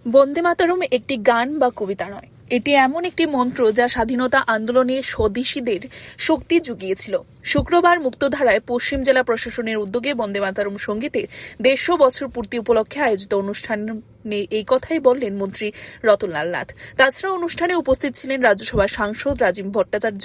বন্দে মাতরম একটি গান বা কবিতা নয়, এটি এমন একটি মন্ত্র যা স্বাধীনতা আন্দোলনে স্বদেশীদের শক্তি জুগিয়েছিল। শুক্রবার মুক্তধারায় পশ্চিম জেলা প্রশাসনের উদ্যোগে বন্দে মাতরম সঙ্গীতের 150 বছর পূর্তি উপলক্ষে আয়োজিত অনুষ্ঠানে এই কথাই বললেন মন্ত্রী রতনলাল নাথ। তাছাড়া অনুষ্ঠানে উপস্থিত ছিলেন রাজ্যসভার সাংসদ রাজীব ভট্টাচার্য,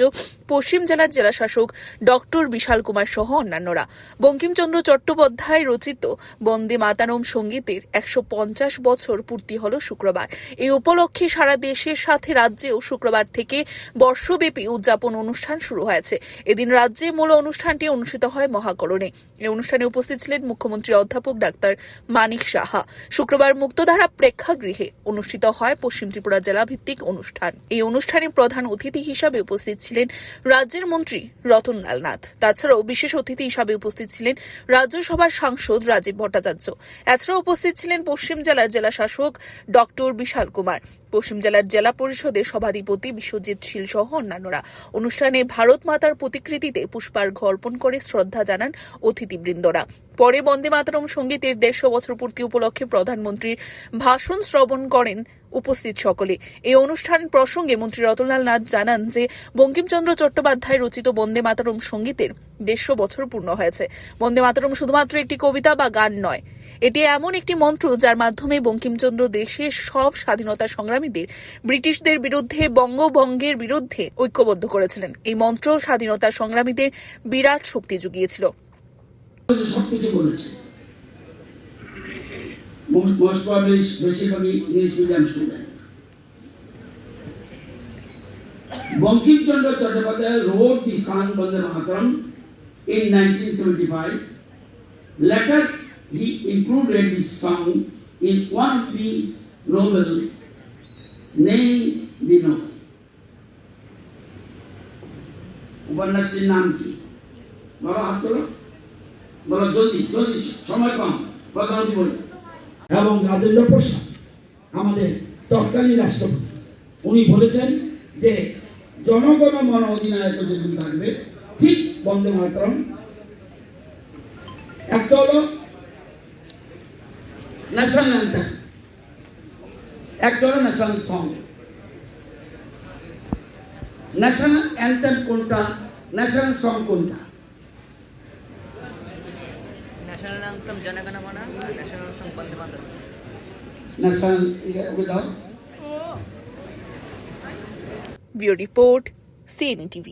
পশ্চিম জেলার জেলাশাসক ডক্টর বিশাল কুমার সহ অন্যান্যরা। বঙ্কিমচন্দ্র চট্টোপাধ্যায় রচিত বন্দে মাতরম সঙ্গীতের 150 বছর পূর্তি হল শুক্রবার। এই উপলক্ষে সারা দেশের সাথে রাজ্যেও শুক্রবার থেকে বর্ষব্যাপী উদযাপন অনুষ্ঠান শুরু হয়েছে। এদিন রাজ্যে মূল অনুষ্ঠানটি অনুষ্ঠিত হয় মহাকরণে। এই অনুষ্ঠানে উপস্থিত ছিলেন মুখ্যমন্ত্রী অধ্যাপক ডাক্তার মানিক সাহা। শুক্রবার মুক্তধারা প্রেক্ষাগৃহে অনুষ্ঠিত হয় পশ্চিম ত্রিপুরা জেলা ভিত্তিক অনুষ্ঠান। এই অনুষ্ঠানে প্রধান অতিথি হিসাবে উপস্থিত ছিলেন রাজ্যের মন্ত্রী রতনলাল নাথ। তাছাড়াও বিশেষ অতিথি হিসাবে উপস্থিত ছিলেন রাজ্যসভার সাংসদ রাজীব ভট্টাচার্য। এছাড়াও উপস্থিত ছিলেন পশ্চিম জেলার জেলাশাসক ডক্টর বিশাল কুমার, পশ্চিম জেলার জেলা পরিষদের সভাধিপতি বিশ্বজিৎ শীল সহ অন্যান্যরা। অনুষ্ঠানে ভারত মাতার প্রতিকৃতিতে পুষ্পার্ঘ্য অর্পণ করে শ্রদ্ধা জানান অতিথিবৃন্দরা। পরে বন্দে মাতরম সঙ্গীতের 150 বছর পূর্তি উপলক্ষে প্রধানমন্ত্রীর ভাষণ শ্রবণ করেন উপস্থিত সকলে। এই অনুষ্ঠান প্রসঙ্গে মন্ত্রী রতনলাল নাথ জানান যে বঙ্কিমচন্দ্র চট্টোপাধ্যায় রচিত বন্দে মাতরম সঙ্গীতের 150 বছর পূর্ণ হয়েছে। বন্দে মাতরম শুধুমাত্র একটি কবিতা বা গান নয়, এটি এমন একটি মন্ত্র যার মাধ্যমে বঙ্কিমচন্দ্র দেশের সব স্বাধীনতা সংগ্রামীদের ব্রিটিশদের বিরুদ্ধে বঙ্গভঙ্গের বিরুদ্ধে ঐক্যবদ্ধ করেছিলেন। এই মন্ত্র স্বাধীনতা সংগ্রামীদের বিরাট শক্তি জুগিয়েছিল। Bankim-Chandra Chattopadhyay wrote the song Bande Mataram in 1975. Later, he included this song in one of the novel named the Novel. উপন্যাসটির নাম কি? বলো হাত তোলো, বলো জলদি জলদি, সময় কম, প্রধানমন্ত্রী বলি। এবং রাজেন্দ্র প্রসাদ আমাদের তৎকালীন রাষ্ট্রপতি, উনি বলেছেন যে জনগণ মন অধিনায়ক যেগুলো থাকবে ঠিক বন্দে মাতরম। একটা হলো ন্যাশনাল অ্যান্থেম, একটা হলো ন্যাশনাল সং। ন্যাশনাল অ্যান্থেম কোনটা, ন্যাশনাল সং কোনটা? ন্যাশনাল অ্যান্থেম জনগণ মন, ন্যাশনাল সং বন্দে মাতরম। ন্যাশনাল দাও। Bureau report, CNA TV।